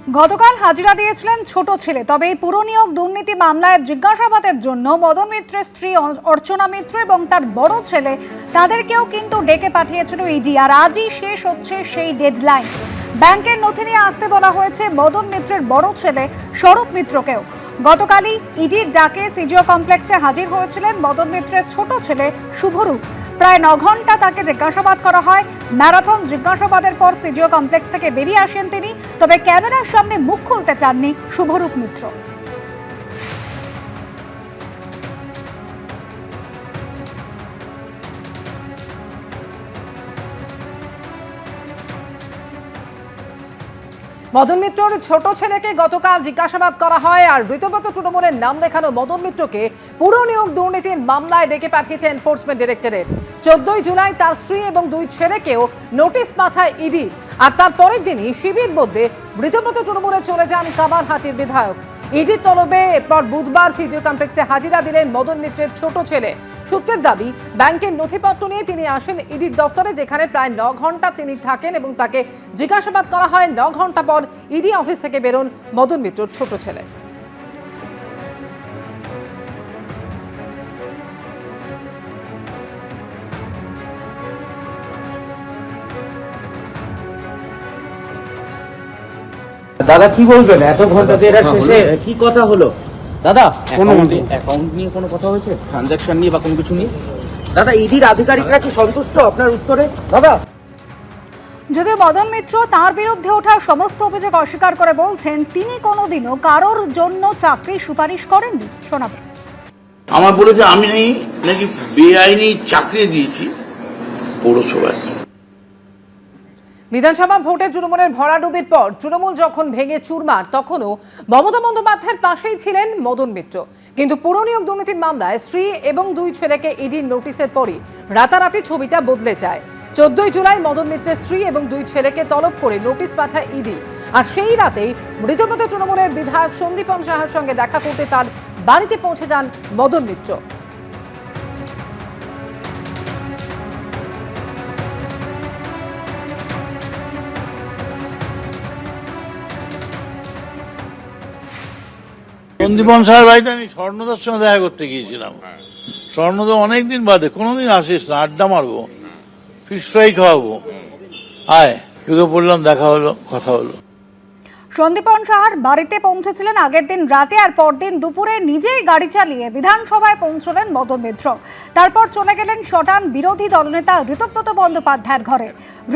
গতকাল হাজিরা দিয়েছিলেন ছোট ছেলে। তবে এই পুরনিয়োগ দুর্নীতি মামলায় জিজ্ঞাসাবাদের জন্য মদন মিত্রের স্ত্রী অর্চনা মিত্র এবং তার বড় ছেলে তাদেরকেও কিন্তু ডেকে পাঠিয়েছিল ইডি। আর আজই শেষ হচ্ছে সেই ডেডলাইন। ব্যাংকের নথি নিয়ে আসতে বলা হয়েছে মদন মিত্রের বড় ছেলে স্বরূপ মিত্রকেও। গতকালই ইডির ডাকে সিজিও কমপ্লেক্সে হাজির হয়েছিলেন মদন মিত্রের ছোট ছেলে শুভরূপ। প্রায় 9 ঘন্টা তাকে জিজ্ঞাসাবাদ করা হয়। ম্যারাথন জিজ্ঞাসাবাদের পর সিজিও কমপ্লেক্স থেকে বেরিয়ে আসেন তিনি। তবে ক্যামেরার সামনে মুখ খুলতে চাননি শুভরূপ মিত্র। মদন মিত্রর ছোট ছেলেকে গতকাল জিজ্ঞাসাবাদ করা হয়। আর ঋতব্রত তৃণমূলের নাম লেখানো মদন মিত্রকে পুর নিয়োগ দুর্নীতির মামলায় ডেকে পাঠিয়েছে এনফোর্সমেন্ট ডিরেক্টরেট। 14 জুলাই তার স্ত্রী এবং 2 ছেলেকেও নোটিশ পাঠায় ইডি। আর তার পরের দিনই শিবির মধ্যে ঋতব্রত তৃণমূলে চলে যান কামারহাটির বিধায়ক। ইডির তলবে এরপর বুধবার সিজিও কমপ্লেক্সে হাজিরা দিলেন মদন মিত্রের ছোট ছেলে। সূত্রের দাবি, ব্যাংকের নথিপত্র নিয়ে তিনি আসেন ইডির দফতরে, যেখানে প্রায় 9 ঘন্টা তিনি থাকেন এবং তাকে জিজ্ঞাসাবাদ করা হয়। 9 ঘন্টা পর ইডি অফিস থেকে বেরোন মদন মিত্রর ছোট ছেলে। দাদা কি বলবেন? এত ঘন্টা এরা শেষে কি কথা হলো দাদা? অ্যাকাউন্ট নিয়ে কোনো কথা হয়েছে, ট্রানজাকশন নিয়ে বা কোনো কিছু নিয়ে? দাদা ইডির আধিকারিকরা কি সন্তুষ্ট আপনার উত্তরে? দাদা যদিও মদন মিত্র তার বিরুদ্ধে ওঠা সমস্ত অভিযোগ অস্বীকার করে বলছেন তিনি কোনোদিনও কারোর জন্য চাকরি সুপারিশ করেননি। শোনাবেন। আমার বলেছে আমি নাকি বেআইনি চাকরি দিয়েছি পৌরসভায়। বিধানসভা ভোটে তৃণমূলের ভরাডুবির পর তৃণমূল যখন ভেঙে চুরমার, তখনও মমতা বন্দ্যোপাধ্যায়ের পাশেই ছিলেন মদন মিত্র। কিন্তু পুর নিয়োগ দুর্নীতির মামলায় স্ত্রী এবং 2 ছেলেকে ইডির নোটিশের পরই রাতারাতি ছবিটা বদলে যায়। 14 জুলাই মদন মিত্রের স্ত্রী এবং 2 ছেলেকে তলব করে নোটিশ পাঠায় ইডি। আর সেই রাতেই মৃতপ্রত তৃণমূলের বিধায়ক সন্দীপন সাহার সঙ্গে দেখা করতে তার বাড়িতে পৌঁছে যান মদন মিত্র। সন্দীপন স্যার বাড়িতে আমি স্বর্ণদার সঙ্গে দেখা করতে গিয়েছিলাম। স্বর্ণদা অনেকদিন বাদে, কোনোদিন আসিস না, আড্ডা মারবো, ফিশ ফ্রাই খাওয়াবো, আয়, ঢুকে পড়লাম, দেখা হলো, কথা হলো। সন্দীপন সাহার বাড়িতে পৌঁছেছিলেন আগের দিন রাতে, আর পরদিন দুপুরে নিজেই গাড়ি চালিয়ে বিধানসভায় পৌঁছলেন মদন মিত্র। তারপর চলে গেলেন শটান বিরোধী দলনেতা ঋতব্রত বন্দ্যোপাধ্যায়ের ঘরে।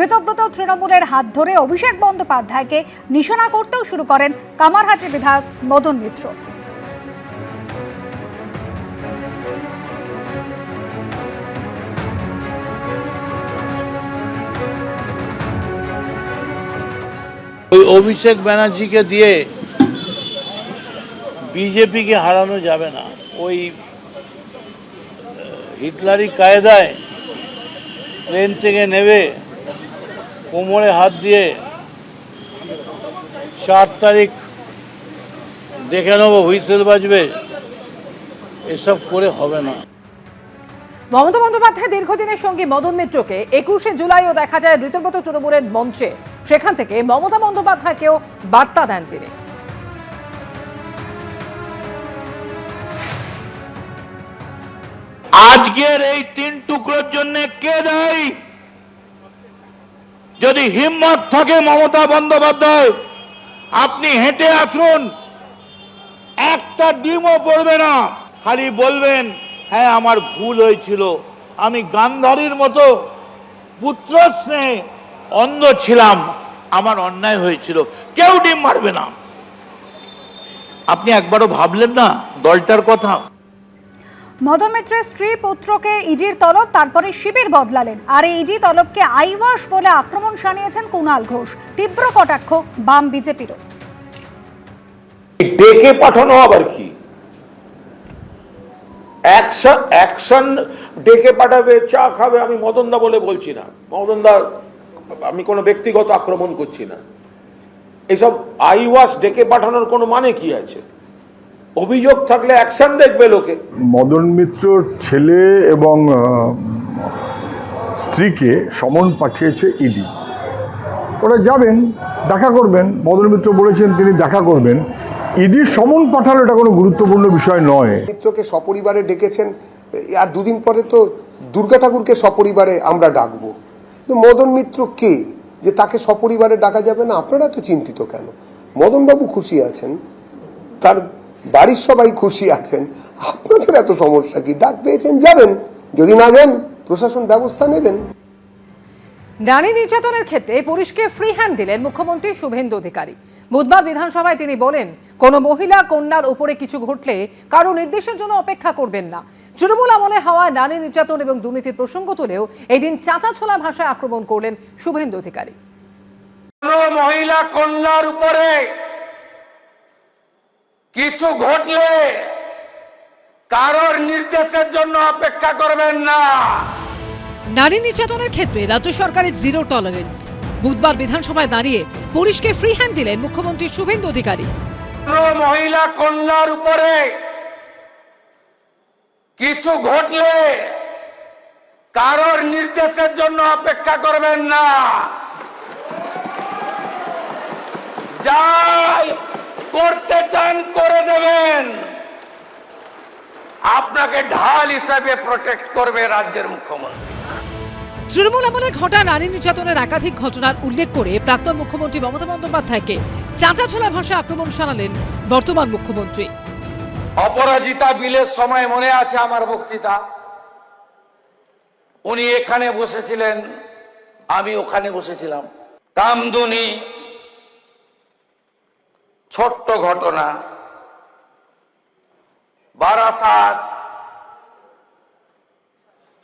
ঋতব্রত তৃণমূলের হাত ধরে অভিষেক বন্দ্যোপাধ্যায়কে নিশানা করতেও শুরু করেন কামারহাটি বিধায়ক মদন মিত্র। ওই অভিষেক ব্যানার্জিকে দিয়ে বিজেপিকে হারানো যাবে না। ওই হিটলারি কায়দায় প্লেন থেকে নেবে, কোমরে হাত দিয়ে 4 তারিখ দেখে নেবো, হুইসেল বাজবে, এসব করে হবে না। মমতা বন্দ্যোপাধ্যায় দীর্ঘদিনের সঙ্গে মদন মিত্রকে 21শে জুলাইও দেখা যায় ঋতব্রত তৃণমূলের মঞ্চে। সেখান থেকে মমতা বন্দ্যোপাধ্যায়কেও বার্তা দেন তিনি। আজকের এই 3 টুকরোর জন্য কে দায়ী? যদি হিম্মত থাকে মমতা বন্দ্যোপাধ্যায়, আপনি হেঁটে আসুন, একটা ডিমও পড়বে না, খালি বলবেন হ্যাঁ আমার ভুল হয়েছিল, আমি গান্ধারীর মতো পুত্র স্নেহে অন্ধ ছিলাম, আমার অন্যায় হয়েছিল, কেউ ডিম মারবে না। আপনি একবারও ভাবলেন না দলটার কথা? মদন মিত্রের স্ত্রী পুত্রকে ইডির তলব, তারপরে শিবির বদলালেন। আর এই ইডি তলবকে আইওয়াস বলে আক্রমণ শানিয়েছেন কুণাল ঘোষ। তীব্র কটাক্ষ বাম বিজেপিরও। ডেকে পাঠানো আবার কি? অ্যাকশন ডেকে পাঠাবে, চা খাবে। আমি মদনদা বলে বলছি না, মদনদা আমি কোনো ব্যক্তিগত আক্রমণ করছি না। এইসব আইওয়াস ডেকে পাঠানোর কোনো মানে কি আছে? অভিযোগ থাকলে অ্যাকশন দেখবে লোকে। মদন মিত্রর ছেলে এবং স্ত্রীকে সমন পাঠিয়েছে ইডি। ওরা যাবেন, দেখা করবেন। মদন মিত্র বলেছেন তিনি দেখা করবেন। ইডির সমন পাঠানো এটা কোনো গুরুত্বপূর্ণ বিষয় নয়। মিত্রকে সপরিবারে ডেকেছেন, আর দুদিন পরে তো দুর্গা ঠাকুরকে সপরিবারে আমরা ডাকবো। তো মদন মিত্র কে যে তাকে সপরিবারে ডাকা যাবে না? আপনারা তো চিন্তিত কেন? মদনবাবু খুশি আছেন, তার বাড়ির সবাই খুশি আছেন, আপনাদের এত সমস্যা কি? ডাক পেয়েছেন, যাবেন। যদি না যান প্রশাসন ব্যবস্থা নেবেন। নারী নির্যাতনের ক্ষেত্রে পুলিশকে ফ্রি হ্যান্ড দিলেন মুখ্যমন্ত্রী শুভেন্দু অধিকারী। বুধবার বিধানসভায় তিনি বলেন, কোনো মহিলা কন্যার উপরে কিছু ঘটলে কারো নির্দেশের জন্য অপেক্ষা করবেন না। তৃণমূল আমলে হওয়া নারী নির্যাতন এবং দুর্নীতির প্রসঙ্গ তুলেও এই দিন চাঁচাছোলা ভাষায় আক্রমণ করলেন শুভেন্দু অধিকারী। কোনো মহিলা কন্যার উপরে কিছু ঘটলে কারোর নির্দেশের জন্য অপেক্ষা করবেন না। নারী নির্যাতনের ক্ষেত্রে রাজ্য সরকারের জিরো টলারেন্স। বুধবার বিধানসভায় দাঁড়িয়ে পুলিশকে ফ্রি হ্যান্ড দিলেন মুখ্যমন্ত্রী শুভেন্দু অধিকারী। কোনো মহিলা কন্যার উপরে কিছু ঘটলে কারোর নির্দেশের জন্য অপেক্ষা করবেন না। যাই করতে চান করে দেবেন। আপনাকে ঢাল হিসাবে প্রোটেক্ট করবে রাজ্যের মুখ্যমন্ত্রী। তৃণমূল আমলে ঘটা নারী নির্যাতনের একাধিক ঘটনার উল্লেখ করে প্রাক্তন মুখ্যমন্ত্রী মমতা বন্দ্যোপাধ্যায়কে চাঁচাছোলা ভাষায় আক্রমণ শানালেন বর্তমান মুখ্যমন্ত্রী। অপরাজিতা বিলের সময় মনে আছে আমার বক্তৃতা, উনি এখানে বসেছিলেন, আমি ওখানে বসেছিলাম। কামদুনি ছোট্ট ঘটনা, বারাসাত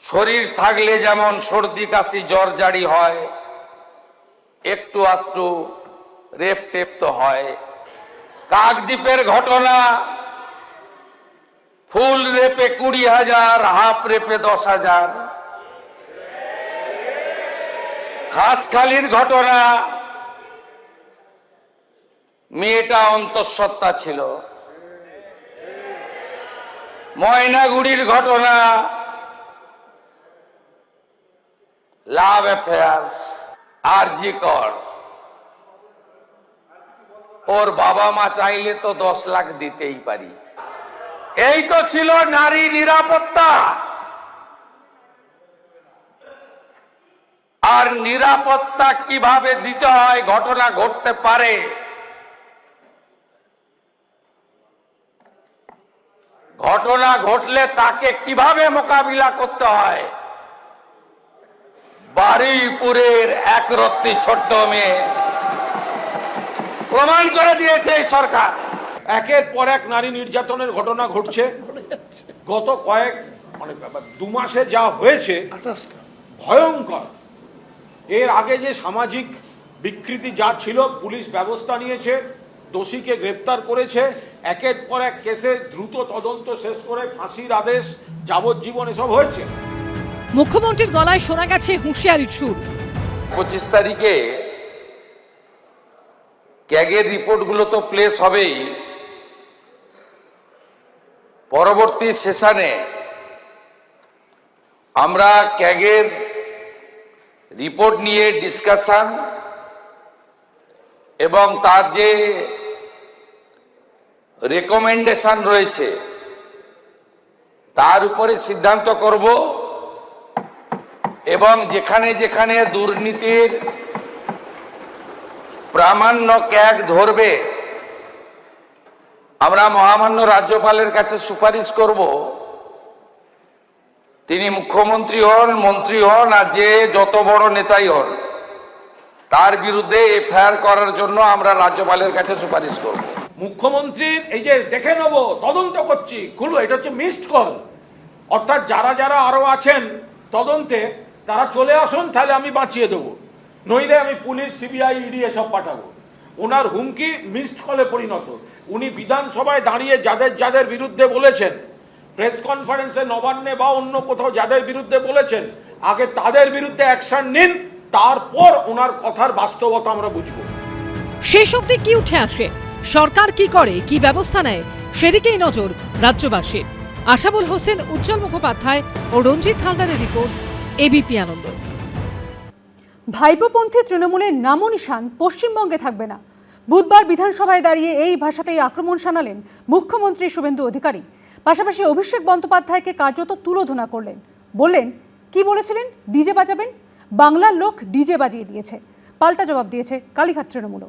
শরীর থাকলে যেমন সর্দি কাশি জ্বর জারি হয়, একটু আধটু রেপ টেপ তো হয়। কাকদ্বীপের ঘটনা, ফুল রেপে 20,000, হাফ রেপে 10,000। হাঁসখালির ঘটনা, মেয়েটা অন্তঃসত্ত্বা ছিল। ময়নাগুড়ির ঘটনা, লাভ অ্যাফেয়ার্স। আরজি কর, ওর বাবা মা চাইলে তো 10 লাখ দিতেই পারি। এই তো ছিল নারী নিরাপত্তা। আর নিরাপত্তা কিভাবে দিতে হয়, ঘটনা ঘটতে পারে, ঘটনা ঘটলে তাকে কিভাবে মোকাবিলা করতে হয়, বারুইপুরের একরত্তি ছোট্ট মেয়ে প্রমাণ করে দিয়েছে এই সরকার। একের পর এক নারী নির্যাতনের ঘটনা ঘটছে। গত মানে 2 মাসে যা হয়েছে ভয়ঙ্কর। এর আগে যে সামাজিক বিকৃতি যা ছিল, পুলিশ ব্যবস্থা নিয়েছে, দোষীকে গ্রেফতার করেছে, একের পর এক কেসে দ্রুত তদন্ত শেষ করে ফাঁসির আদেশ, যাবজ্জীবন এসব হয়েছে। মুখ্যমন্ত্রীর গলায় শোনা গেছে হুঁশিয়ারির সুর। 25 তারিখে ক্যাগের রিপোর্টগুলো তো প্লেস হবেই। পরবর্তী সেশনে আমরা ক্যাগের রিপোর্ট নিয়ে ডিসকাশন এবং তার যে রেকমেন্ডেশন রয়েছে তার উপরে সিদ্ধান্ত করব, এবং যেখানে যেখানে দুর্নীতির প্রামাণ্য ক্যাগ ধরবে আমরা মহামান্য রাজ্যপালের কাছে সুপারিশ করব, তিনি মুখ্যমন্ত্রী হন, মন্ত্রী হন, আর যে যত বড় নেতাই হন, তার বিরুদ্ধে এফআইআর করার জন্য আমরা রাজ্যপালের কাছে সুপারিশ করব। মুখ্যমন্ত্রীর এই যে দেখে নেব, তদন্ত করছি, খুলো, এটা হচ্ছে মিসড কল। অর্থাৎ যারা যারা আরো আছেন তদন্তে তারা চলে আসুন, তাহলে আমি বাঁচিয়ে দেবো, নইলে আমি পুলিশ, সিবিআই, ইডি এসব পাঠাবো। ওনার হুমকি মিসড কলে পরিণত। উনি বিধানসভায় দাঁড়িয়ে যাদের যাদের বিরুদ্ধে বলেছেন, প্রেস কনফারেন্সে, নবান্নে বা অন্য কোথাও যাদের বিরুদ্ধে বলেছেন, আগে তাদের বিরুদ্ধে অ্যাকশন নিন, তারপর ওনার কথার বাস্তবতা আমরা বুঝবো। শেষ অবধি কি উঠে আসে, সরকার কি করে, কি ব্যবস্থা নেয়, সেদিকেই নজর রাজ্যবাসীর। আশাবুল হোসেন, উজ্জ্বল মুখোপাধ্যায় ও রঞ্জিত হালদারের রিপোর্ট, এবিপি আনন্দ। ভাইপোপন্থী তৃণমূলের নামও নিশান পশ্চিমবঙ্গে থাকবে না। বুধবার বিধানসভায় দাঁড়িয়ে এই ভাষাতেই আক্রমণ শানালেন মুখ্যমন্ত্রী শুভেন্দু অধিকারী। পাশাপাশি অভিষেক বন্দ্যোপাধ্যায়কে কার্যত তুলোধনা করলেন। বললেন, কি বলেছিলেন? ডিজে বাজাবেন? বাংলার লোক ডিজে বাজিয়ে দিয়েছে। পাল্টা জবাব দিয়েছে কালীঘাট তৃণমূল।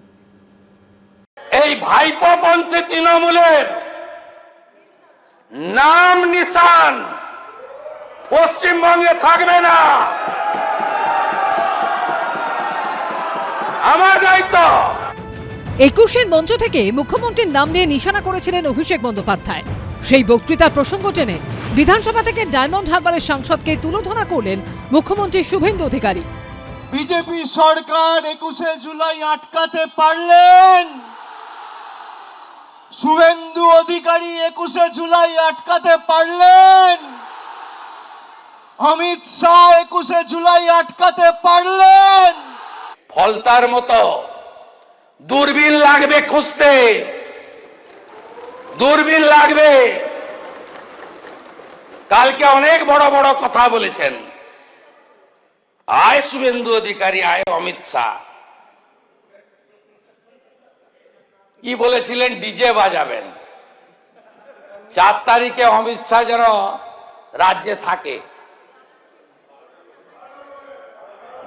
এই ভাইপোপন্থী তৃণমূলের নাম নিশান পশ্চিমবঙ্গে থাকবে না। আমার দায়িত্ব। 21-এর মঞ্চ থেকে মুখ্যমন্ত্রীর নাম নিয়ে নিশানা করেছিলেন অভিষেক বন্দ্যোপাধ্যায়। সেই বক্তৃতার প্রসঙ্গ টেনে বিধানসভা থেকে ডায়মন্ড হারবারের সাংসদকে তুলোধনা করলেন মুখ্যমন্ত্রী শুভেন্দু অধিকারী। বিজেপি সরকার 21শে জুলাই আটকাতে পারলেন, শুভেন্দু অধিকারী 21শে জুলাই আটকাতে পারলেন, অমিত শাহ 21শে জুলাই আটকাতে পারলেন। ফলতার মতো দূরবীন লাগবে খুঁজতে, দূরবীন লাগবে। কালকে অনেক বড় বড় কথা বলেছেন, আয় শুভেন্দু অধিকারী, আয় অমিত শাহ। কি বলেছিলেন? ডিজে বাজাবেন। 4 তারিখে অমিত শাহ যেন রাজ্যে থাকে।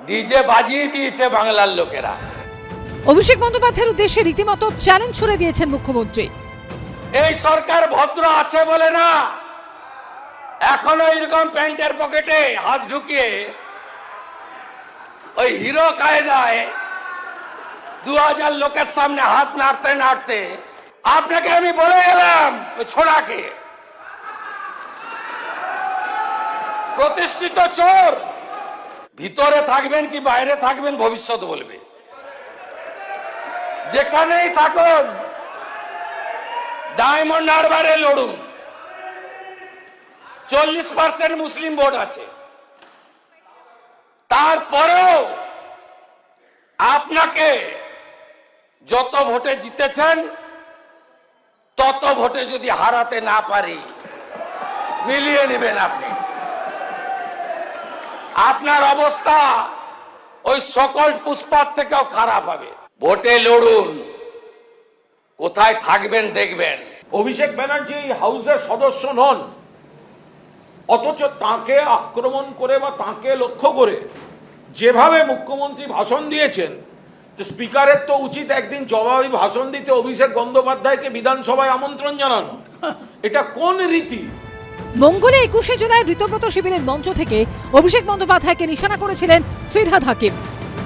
ডিজে বাজিয়ে দিয়েছে বাংলার লোকেরা। অভিষেক বন্দ্যোপাধ্যায়ের উদ্দেশ্যে রীতিমতো চ্যালেঞ্জ ছুড়ে দিয়েছেন মুখ্যমন্ত্রী। এই সরকার ভদ্র আছে বলে না এখনো এরকম প্যান্টের পকেটে হাত ঢুকিয়ে ওই হিরো কায়দায় 2000 লোকের সামনে হাত নাড়তে নাড়তে আপনাকে আমি বলে গেলাম, ওই ছোড়াকে প্রতিষ্ঠিত চোর। ভিতরে থাকবেন কি বাইরে থাকবেন ভবিষ্যৎ বলবে। যেখানেই থাকুন ডায়মন্ড হারবারে লড়ুন। 40% মুসলিম ভোট আছে, তারপরেও আপনাকে যত ভোটে জিতেছেন তত ভোটে যদি হারাতে না পারি মিলিয়ে নেবেন আপনি। আপনার অবস্থা ওই সকল পুষ্পার থেকেও খারাপ হবে। ভোটে লড়ুন, কোথায় থাকবেন দেখবেন। অভিষেক ব্যানার্জি এই হাউসের সদস্য নন, অথচ তাকে আক্রমণ করে বা তাকে লক্ষ্য করে যেভাবে মুখ্যমন্ত্রী ভাষণ দিয়েছেন, তো স্পিকারের তো উচিত একদিন জবাবি ভাষণ দিতে অভিষেক বন্দ্যোপাধ্যায়কে বিধানসভায় আমন্ত্রণ জানানো। এটা কোন রীতি? মঙ্গলে 21শে জুলাই ঋতব্রত শিবিরের মঞ্চ থেকে অভিষেক বন্দ্যোপাধ্যায়কে নিশানা করেছিলেন ফিরহাদ হাকিম।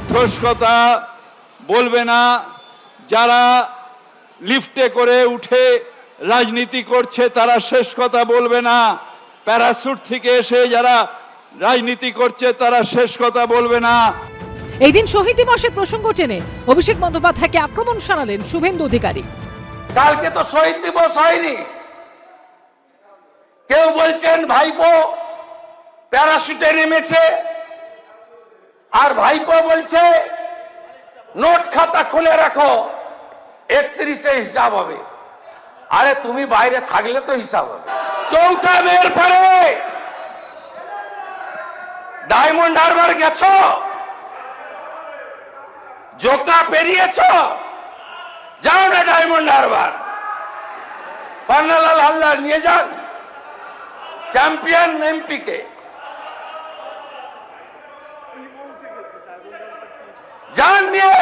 ঠোস কথা বলবে না, যারা লিফটে করে উঠে রাজনীতি করছে তারা শেষ কথা বলবে না, প্যারাসুট থেকে এসে যারা রাজনীতি করছে তারা শেষ কথা বলবে না। এই দিন শহীদ দিবসের প্রসঙ্গ টেনে অভিষেক বন্দ্যোপাধ্যায়কে আক্রমণ শানালেন শুভেন্দু অধিকারী। কালকে তো শহীদ দিবস হয়নি। কেউ বলছেন ভাইপো প্যারাশুটে নেমেছে, আর ভাইপো বলছে নোট খাতা খুলে রাখো, 31-এ হিসাব হবে। আরে তুমি বাইরে থাকলে তো হিসাব হবে। 4টা মেয়ের পরে ডায়মন্ড হারবার গেছো, জোকা পেরিয়েছ, যাও না ডায়মন্ড হারবার। পান্নালাল হালদার নিয়ে যান চ্যাম্পিয়ন এমপি কে, যান নিয়ে।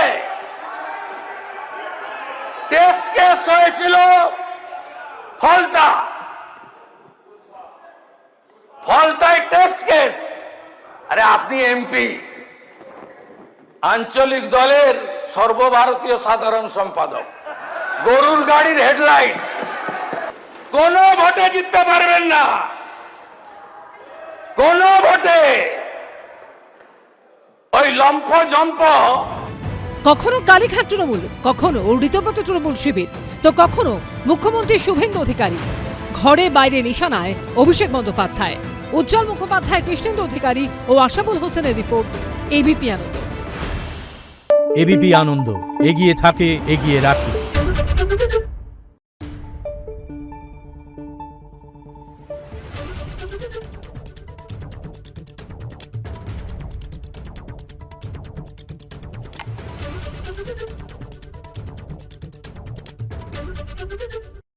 টেস্ট কেস হয়েছিল ফলতায় টেস্ট কেস। আরে আপনি এমপি, আঞ্চলিক দলের সর্বভারতীয় সাধারণ সম্পাদক, গরুর গাড়ির হেডলাইট, কোন ভোটে জিততে পারবেন না, কোন ভোটে। ওই লম্ফ জম্প। কখনো কালীঘাট তৃণমূল, কখনো ঋতব্রত তৃণমূল শিবির, তো কখনো মুখ্যমন্ত্রী শুভেন্দু অধিকারী। ঘরে বাইরে নিশানায় অভিষেক বন্দ্যোপাধ্যায়। উজ্জ্বল মুখোপাধ্যায়, কৃষ্ণেন্দু অধিকারী ও আশাবুল হোসেনের রিপোর্ট, এবিপি আনন্দ। এবিপি আনন্দ, এগিয়ে থাকে, এগিয়ে রাখে।